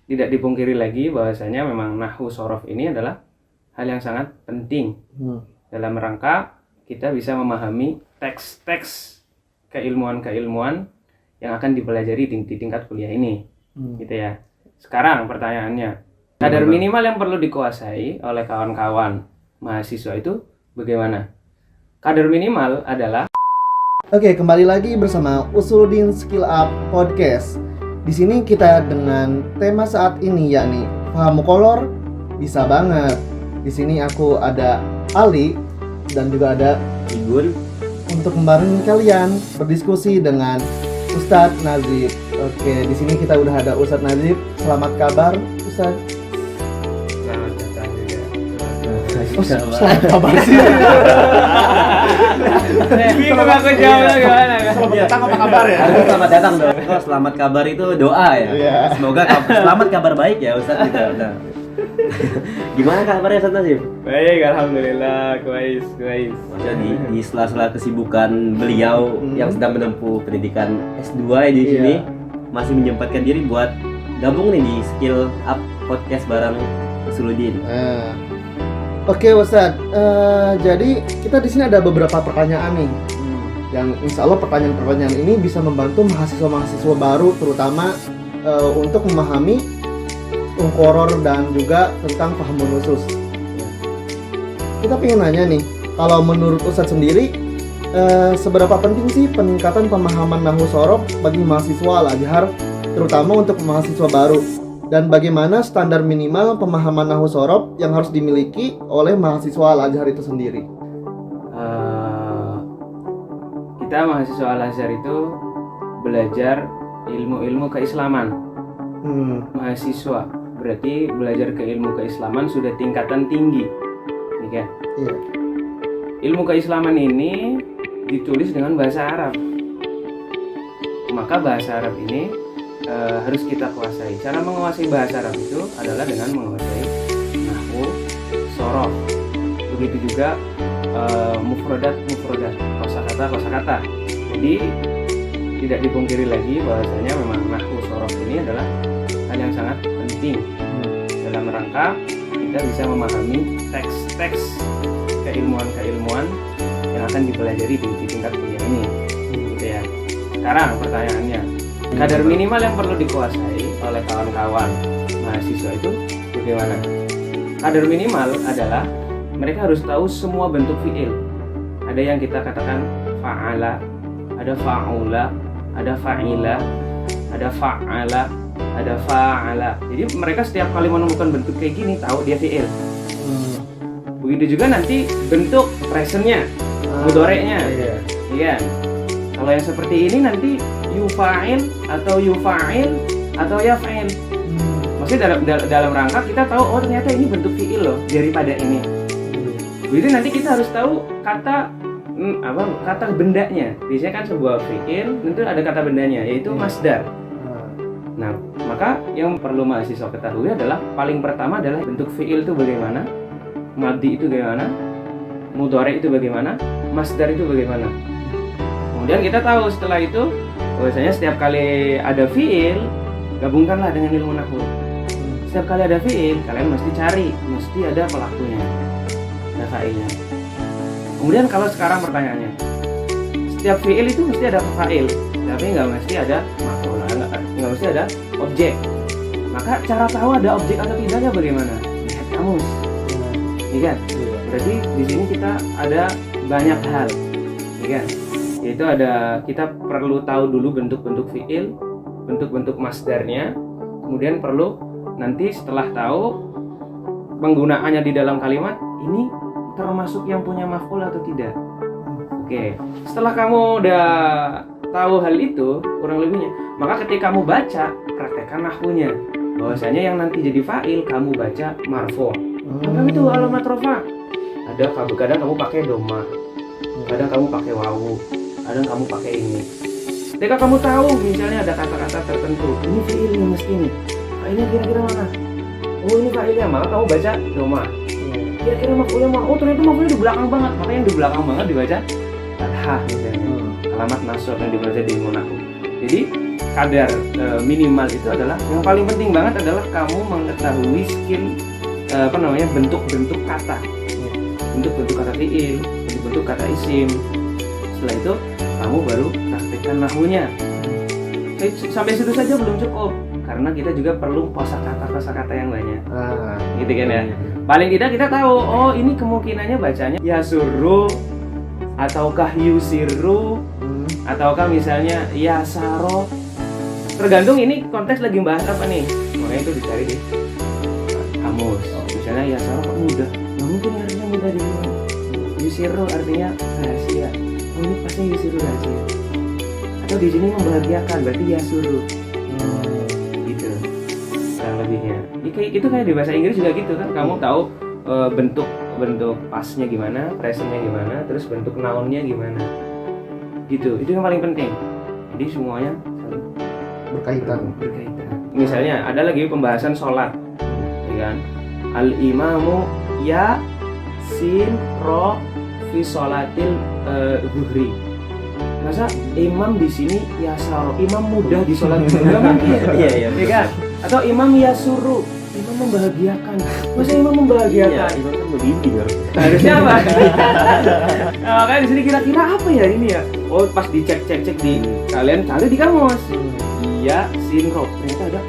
tidak dipungkiri lagi bahwasanya memang nahwu sorof ini adalah hal yang sangat penting dalam rangka kita bisa memahami teks-teks keilmuan-keilmuan yang akan dipelajari di tingkat kuliah ini, gitu ya. Sekarang pertanyaannya, kadar minimal yang perlu dikuasai oleh kawan-kawan mahasiswa itu bagaimana? Kadar minimal adalah Oke, kembali lagi bersama Usuluddin Skill Up Podcast. Di sini kita dengan tema saat ini yakni paham kolor bisa banget. Di sini aku ada Ali dan juga ada Igun untuk membarengi kalian berdiskusi dengan Ustadz Nazib. Oke, di sini kita udah ada Ustadz Nazib. Selamat kabar, Ustadz. selamat datang juga. Selamat kabar sih. Bingung aku jawab gimana kan? Selamat datang apa kabar ya? Selamat datang dong. Oh, selamat kabar itu doa ya. Iya. Semoga selamat kabar baik ya Ustaz gitu. Nah. Gimana kabarnya Ustaz Nazif? Baik, alhamdulillah, kuais. Jadi di sela-sela kesibukan beliau yang sedang menempuh pendidikan S2 ya di sini masih menyempatkan diri buat gabung nih di Skill Up Podcast bareng Usuluddin. Oke, Ustadz. Jadi kita di sini ada beberapa pertanyaan nih. Yang insya Allah pertanyaan-pertanyaan ini bisa membantu mahasiswa-mahasiswa baru terutama untuk memahami qoror dan juga tentang pahamun khusus. Kita pengen nanya nih, kalau menurut Ustadz sendiri seberapa penting sih peningkatan pemahaman nahwu sorof bagi mahasiswa Al-Azhar terutama untuk mahasiswa baru, dan bagaimana standar minimal pemahaman nahwu sorof yang harus dimiliki oleh mahasiswa Al-Azhar itu sendiri? Kita mahasiswa Al-Azhar itu belajar ilmu-ilmu keislaman. Mahasiswa berarti belajar ke ilmu keislaman sudah tingkatan tinggi, nih kan? Iya. Ilmu keislaman ini ditulis dengan bahasa Arab, maka bahasa Arab ini harus kita kuasai. Cara menguasai bahasa Arab itu adalah dengan menguasai nahwu sorof. Begitu juga mufrodat, kosakata. Jadi tidak dipungkiri lagi bahwasanya memang nahwu sorof ini adalah hal yang sangat penting dalam rangka kita bisa memahami teks-teks keilmuan-keilmuan yang akan dipelajari di tingkat kuliah ini, gitu ya. Sekarang pertanyaannya, kadar minimal yang perlu dikuasai oleh kawan-kawan mahasiswa itu bagaimana? Kadar minimal adalah mereka harus tahu semua bentuk fi'il. Ada yang kita katakan fa'ala, ada fa'ula, ada fa'ila, ada fa'ala, ada fa'ala. Jadi mereka setiap kali menemukan bentuk kayak gini tahu dia fi'il. Begitu juga nanti bentuk presentnya, mudhoreknya. Iya. Kalau yang seperti ini nanti yufa'il atau yufa'il atau yaf'il. Maksudnya dalam rangka kita tahu oh ternyata ini bentuk fi'il loh daripada ini. Begitu nanti kita harus tahu kata kata bendanya. Biasanya kan sebuah fi'il tentu ada kata bendanya yaitu masdar. Nah, maka yang perlu mahasiswa ketahui adalah paling pertama adalah bentuk fi'il itu bagaimana, madhi itu bagaimana, mudhari itu bagaimana, masdar itu bagaimana. Kemudian kita tahu setelah itu bahwasanya setiap kali ada fi'il gabungkanlah dengan ilmu nahwu. Setiap kali ada fi'il kalian mesti cari, mesti ada pelakunya, ada fa'ilnya. Kemudian kalau sekarang pertanyaannya, setiap fi'il itu mesti ada fa'il, tapi nggak mesti ada maf'ul, nggak mesti ada objek. Maka cara tahu ada objek atau tidaknya bagaimana? Lihat kamus, iya kan? Berarti di sini kita ada banyak hal, iya kan? Yaitu ada kita perlu tahu dulu bentuk-bentuk fi'il, bentuk-bentuk masdarnya, kemudian perlu nanti setelah tahu penggunaannya di dalam kalimat ini termasuk yang punya maf'ul atau tidak. Oke, setelah kamu udah tahu hal itu kurang lebihnya, maka ketika kamu baca praktekkan nahwunya. Bahwasanya yang nanti jadi fa'il kamu baca marfu'. Maka itu alamat rafa. Ada kadang kamu pakai doma, kadang kamu pakai wawu, kadang kamu pakai ini. Ketika kamu tahu misalnya ada kata-kata tertentu, ini fi'ilnya mesti ini. Fa'ilnya kira-kira mana? Oh ini fa'ilnya, maka kamu baca doma. Kira-kira maf'ulnya mana? Oh ternyata maf'ulnya di belakang banget. Maka yang di belakang banget dibaca fathah misalnya. Alamat nasab yang dibaca di ilmu nahwu. Jadi kadar minimal itu adalah yang paling penting banget adalah kamu mengetahui skill bentuk-bentuk kata, bentuk-bentuk kata fiil, bentuk-bentuk kata isim. Setelah itu kamu baru praktekkan nahwunya. Sampai situ saja belum cukup, karena kita juga perlu kosakata yang banyak. Gitu kan ya. Paling tidak kita tahu, oh ini kemungkinannya bacanya yasuru ataukah yusiru ataukah misalnya yasaro. Tergantung ini konteks lagi bahas apa nih. Makanya itu dicari di kamus. Misalnya yasaro kok mudah, nggak mungkin artinya mudah di mana. Yusiru artinya rahasia. Oh ini pasti yusiru rahasia. Atau di sini membahagiakan, berarti yasuru. Gitu. Kurang lebihnya. Itu kayak di bahasa Inggris juga gitu kan. Kamu tahu bentuk pasnya gimana, presentnya gimana, terus bentuk nounnya gimana. Gitu. Itu yang paling penting. Jadi semuanya saling berkaitan. Misalnya ada lagi pembahasan sholat, ya kan? Al-imamu ya sin ro fi sholatil zuhri. Masa imam di sini ya saro, imam mudah di sholat zuhri? Enggak mungkin. Iya kan? Atau imam ya suruh, imam membahagiakan. Masa imam membahagiakan? Iya, imam kan membimbing harusnya apa? Nah, makanya di sini kira-kira apa ya ini ya? Oh, pas dicek di kalian cari di kamus. Iya, sinro. Ternyata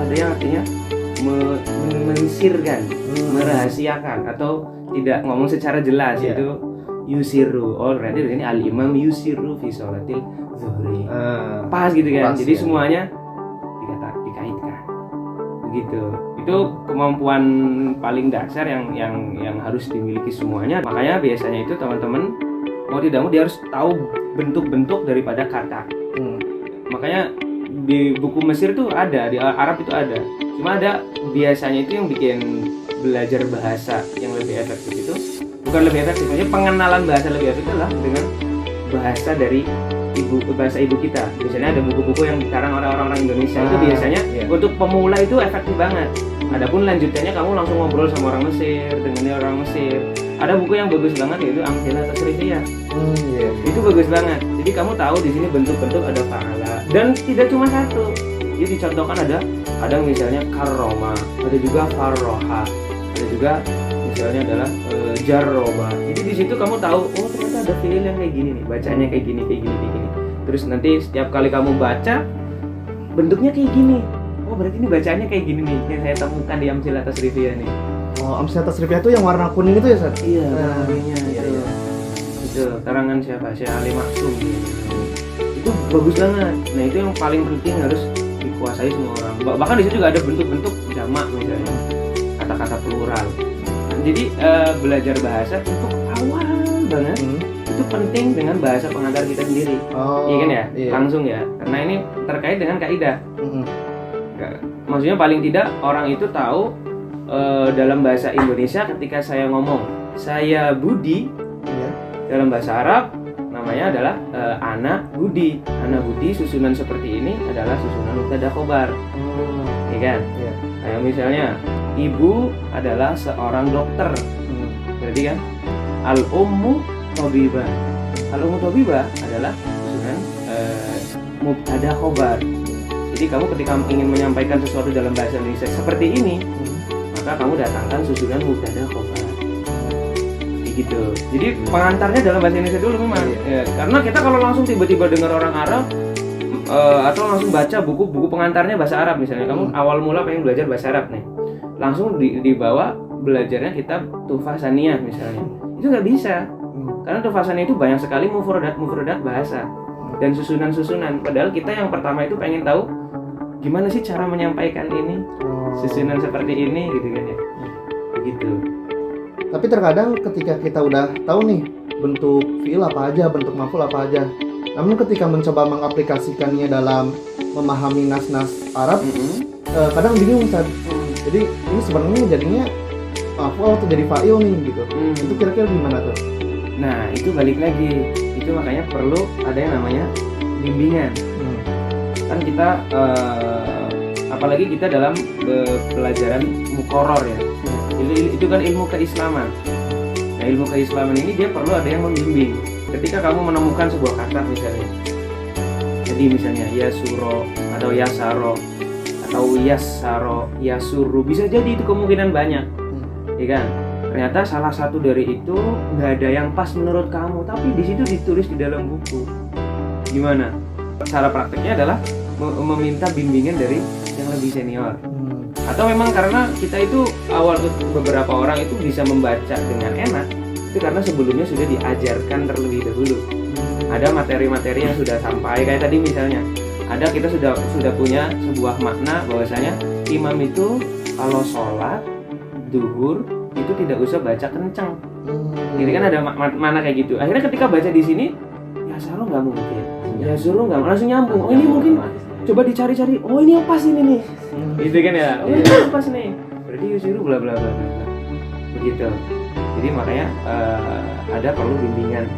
ada yang artinya mensirkan, merahasiakan atau tidak ngomong secara jelas, itu yusiru. Oh, berarti di sini al-imam yusiru fi sholatil zuhri. Pas gitu kan. Jadi semuanya dikaitkan. Begitu. Itu kemampuan paling dasar yang harus dimiliki semuanya. Makanya biasanya itu teman-teman mau tidak mau dia harus tahu bentuk-bentuk daripada kata. Makanya di buku Mesir tuh ada, di Arab itu ada. Cuma ada biasanya itu yang bikin belajar bahasa yang lebih efektif itu, bukan lebih efektif, maksudnya pengenalan bahasa lebih efektif adalah dengan bahasa dari bahasa ibu kita. Misalnya ada buku-buku yang sekarang orang-orang Indonesia itu biasanya untuk pemula itu efektif banget. Adapun lanjutannya kamu langsung ngobrol sama orang Mesir, dengannya orang Mesir. Ada buku yang bagus banget yaitu Amthilah Tasrifiyah. Itu bagus banget. Jadi kamu tahu di sini bentuk-bentuk ada fa'ala dan tidak cuma satu. Jadi dicontohkan ada misalnya karroma, ada juga farroha, ada juga misalnya adalah jarroba. Jadi di situ kamu tahu, oh ternyata ada fiil yang kayak gini nih, bacanya kayak gini. Terus nanti setiap kali kamu baca bentuknya kayak gini. Oh berarti ini bacanya kayak gini nih yang saya temukan di Amthilah Tasrifiyah nih. Oh, Amthilah Tasrifiyah itu yang warna kuning itu ya, Sat? Iya, warna kuningnya itu karangan siapa? Syekh Ali Maksum. Itu bagus banget. Nah, itu yang paling penting harus dikuasai semua orang. Bahkan di situ juga ada bentuk-bentuk jamak misalnya. Kata-kata plural. Nah, jadi belajar bahasa untuk awal banget itu penting dengan bahasa pengantar kita sendiri. Iya kan ya? Iya. Langsung ya. Karena ini terkait dengan kaidah. Maksudnya paling tidak orang itu tahu dalam bahasa Indonesia ketika saya ngomong saya Budi, dalam bahasa Arab namanya adalah ana Budi. Ana Budi susunan seperti ini adalah susunan mubtada khobar. Iya kan? Kayak misalnya ibu adalah seorang dokter. Berarti kan al-ummu tabibah. Al-ummu tabibah adalah susunan mubtada khobar. Jadi kamu ketika ingin menyampaikan sesuatu dalam bahasa Indonesia seperti ini, maka kamu datangkan susunan mubtada khobar. Gitu. Jadi pengantarnya dalam bahasa Indonesia dulu memang. Ya, karena kita kalau langsung tiba-tiba dengar orang Arab atau langsung baca buku pengantarnya bahasa Arab misalnya, kamu awal mula pengen belajar bahasa Arab nih, langsung dibawa belajarnya kitab Tuhfah Saniyah misalnya, itu nggak bisa. Karena Tuhfah Saniyah itu banyak sekali mufradat bahasa dan susunan. Padahal kita yang pertama itu pengen tahu gimana sih cara menyampaikan ini, susunan seperti ini gitu kan ya. Begitu. Tapi terkadang ketika kita udah tahu nih bentuk fiil apa aja, bentuk maf'ul apa aja, namun ketika mencoba mengaplikasikannya dalam memahami nas-nas Arab, kadang bingung Ustaz. Jadi ini sebenarnya jadinya maf'ul atau jadi fa'il nih gitu. Itu kira-kira gimana tuh? Nah itu balik lagi, itu makanya perlu ada yang namanya bimbingan. Kan kita apalagi kita dalam pelajaran mukoror ya. Itu kan ilmu keislaman. Nah ilmu keislaman ini dia perlu ada yang membimbing. Ketika kamu menemukan sebuah kata misalnya, jadi misalnya ya suro atau yasaro atau yasaro, yasuru, bisa jadi itu kemungkinan banyak, ya kan? Ternyata salah satu dari itu nggak ada yang pas menurut kamu, tapi di situ ditulis di dalam buku. Gimana? Cara prakteknya adalah meminta bimbingan dari yang lebih senior. Atau memang karena kita itu awal beberapa orang itu bisa membaca dengan enak, itu karena sebelumnya sudah diajarkan terlebih dahulu. Ada materi-materi yang sudah sampai, kayak tadi misalnya, ada kita sudah punya sebuah makna bahwasanya imam itu kalau sholat duhur itu tidak usah baca kencang. Jadi kan ada mana kayak gitu. Akhirnya ketika baca di sini, ya Saro nggak mungkin, ya Zuru nggak langsung nyambung. Oh ini mungkin, coba dicari-cari. Oh ini yang pas ini nih. Gitu kan ya. Oh ini yang pas nih. Berarti Zuru bla bla bla bla. Begitu. Jadi makanya ada perlu bimbingan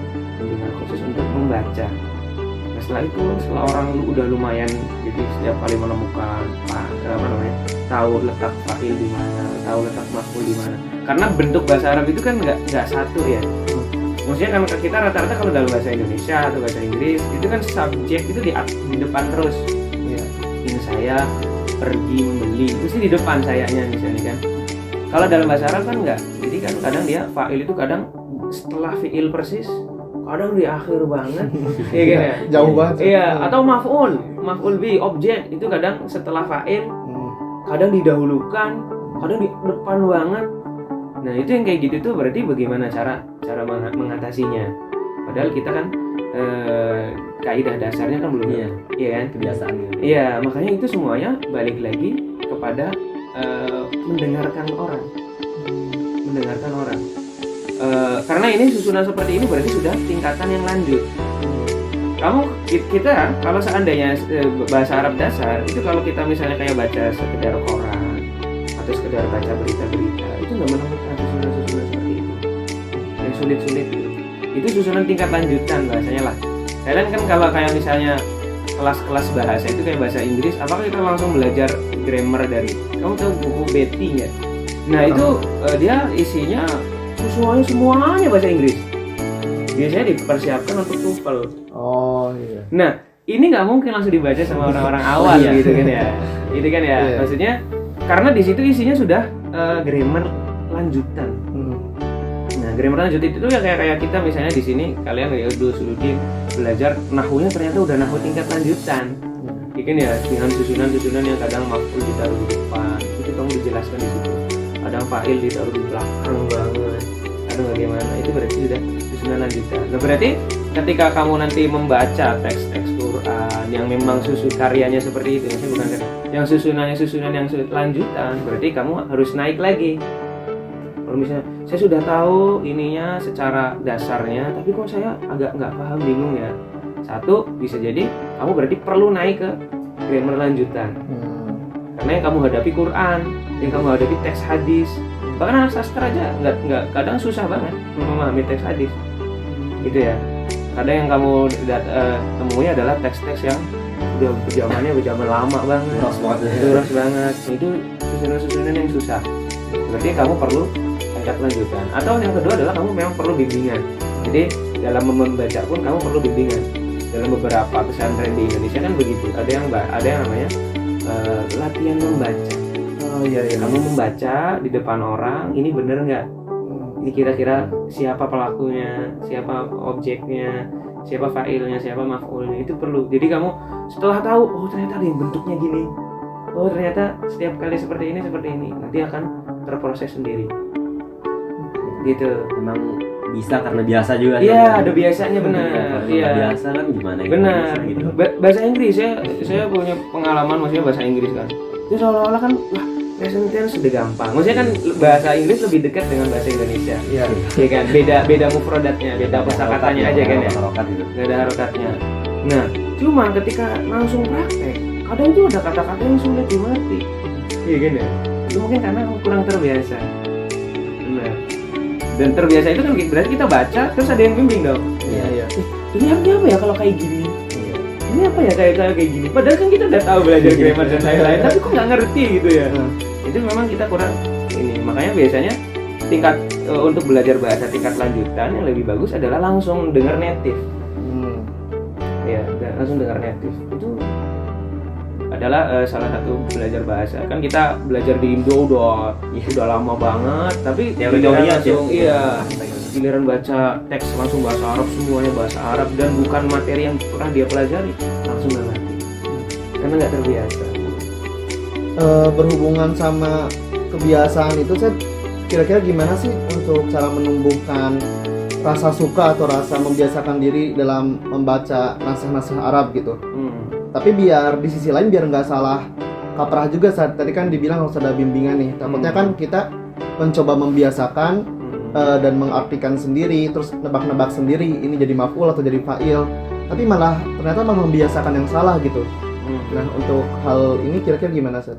khusus untuk membaca. Nah, setelah orang udah lumayan, jadi setiap kali menemukan tahu letak fa'il di mana, tahu letak maf'ul di mana. Karena bentuk bahasa Arab itu kan nggak satu ya. Maksudnya kan kita rata-rata kalau dalam bahasa Indonesia atau bahasa Inggris itu kan subjek itu di depan terus. Ya. Ini saya pergi membeli, mesti di depan sayanya misalnya kan. Kalau dalam bahasa Arab kan enggak. Jadi kan kadang dia fa'il itu kadang setelah fi'il persis, kadang di akhir banget. Iya kan ya? Jauh banget. Iya, atau maf'ul bi, objek itu kadang setelah fa'il, kadang didahulukan, kadang di depan banget. Nah, itu yang kayak gitu tuh berarti bagaimana cara mengatasinya. Padahal kita kan kaidah dasarnya kan belum. Iya kan? Kebiasaan. Iya, makanya itu semuanya balik lagi kepada mendengarkan orang. Karena ini susunan seperti ini berarti sudah tingkatan yang lanjut. Kita kalau seandainya bahasa Arab dasar itu, kalau kita misalnya kayak baca sekedar koran atau sekedar baca berita-berita, itu nggak menemukan susunan seperti itu yang sulit-sulit gitu. Itu susunan tingkat lanjutan bahasanya lah. Kalian kan kalau kayak misalnya kelas-kelas bahasa itu kayak bahasa Inggris, apakah kita langsung belajar grammar dari, kamu tahu buku Betty nggak? Nah itu dia isinya semuanya bahasa Inggris. Biasanya dipersiapkan untuk TOEFL. Oh iya. Nah ini nggak mungkin langsung dibaca sama orang-orang awal gitu kan ya. Itu kan ya. Maksudnya karena di situ isinya sudah grammar lanjutan. Nah grammar lanjutan itu ya kayak kita misalnya di sini kalian ya Sududin belajar nahunya ternyata udah nahu tingkat lanjutan. Ikan ya dengan susunan yang kadang maf'ul ditaruh di depan, itu kamu dijelaskan di situ. Kadang fa'il ditaruh di belakang banget. Kadang bagaimana, itu berarti sudah susunan lanjutan. Nah berarti ketika kamu nanti membaca teks-teks Quran yang memang karyanya seperti itu, maksudnya bukan yang susunan yang lanjutan, berarti kamu harus naik lagi. Kalau misalnya saya sudah tahu ininya secara dasarnya, tapi kok saya agak nggak paham, bingung ya. Satu, bisa jadi kamu berarti perlu naik ke grammar lanjutan. Karena yang kamu hadapi Quran, yang kamu hadapi teks hadis, bahkan anak sastra aja nggak kadang susah banget memahami teks hadis, gitu ya. Kadang yang kamu temunya adalah teks-teks yang udah berjaman lama banget, terus banget. Itu susunan yang susah. Berarti kamu perlu tingkat lanjutan. Atau yang kedua adalah kamu memang perlu bimbingan. Jadi dalam membaca pun kamu perlu bimbingan. Dalam beberapa pesantren di Indonesia kan begitu. Ada yang namanya latihan membaca. Oh iya. Kamu membaca di depan orang, ini bener nggak? Ini kira-kira siapa pelakunya, siapa objeknya, siapa fa'ilnya, siapa maf'ulnya, itu perlu. Jadi kamu setelah tahu, oh ternyata ada yang bentuknya gini, oh ternyata setiap kali seperti ini, nanti akan terproses sendiri. Gitu. Memang bisa karena biasa juga. Iya, ada biasanya benar. Iya. Biasa kan gimana? Benar. Gitu. Bahasa Inggris saya punya pengalaman, maksudnya bahasa Inggris kan. Itu seolah-olah kan present tense sudah gampang. Maksudnya kan bahasa Inggris lebih dekat dengan bahasa Indonesia. Iya. Iya kan? Beda mufradatnya, beda kosakatanya aja kan ya. Enggak ada harokatnya. Nah, cuma ketika langsung praktek, kadang itu ada kata-kata yang sulit dimengerti. Iya kan ya? Itu mungkin karena kurang terbiasa. Benar. Dan terbiasa itu kan berarti kita baca terus ada yang bimbing dong. Iya. Ini artinya apa ya kalau kayak gini? Ini apa ya kayak gini? Padahal kan kita udah tahu belajar grammar dan lain-lain, tapi kok nggak ngerti gitu ya. Itu memang kita kurang ini. Makanya biasanya tingkat untuk belajar bahasa tingkat lanjutan yang lebih bagus adalah langsung dengar native. Ya, langsung dengar native. Itu adalah salah satu belajar bahasa. Kan kita belajar di Indo udah lama banget, tapi Teori-teorinya langsung sih. iya giliran baca teks langsung bahasa Arab, semuanya bahasa Arab dan bukan materi yang pernah dia pelajari, langsung nggak ngerti karena nggak terbiasa. Berhubungan sama kebiasaan itu, saya kira-kira gimana sih untuk cara menumbuhkan rasa suka atau rasa membiasakan diri dalam membaca naskah-naskah Arab gitu? Tapi biar di sisi lain biar nggak salah kaprah juga, saat tadi kan dibilang harus ada bimbingan nih. Takutnya kan kita mencoba membiasakan dan mengartikan sendiri, terus nebak-nebak sendiri ini jadi maf'ul atau jadi fa'il, tapi malah ternyata membiasakan yang salah gitu. Nah, untuk hal ini kira-kira gimana, Seth?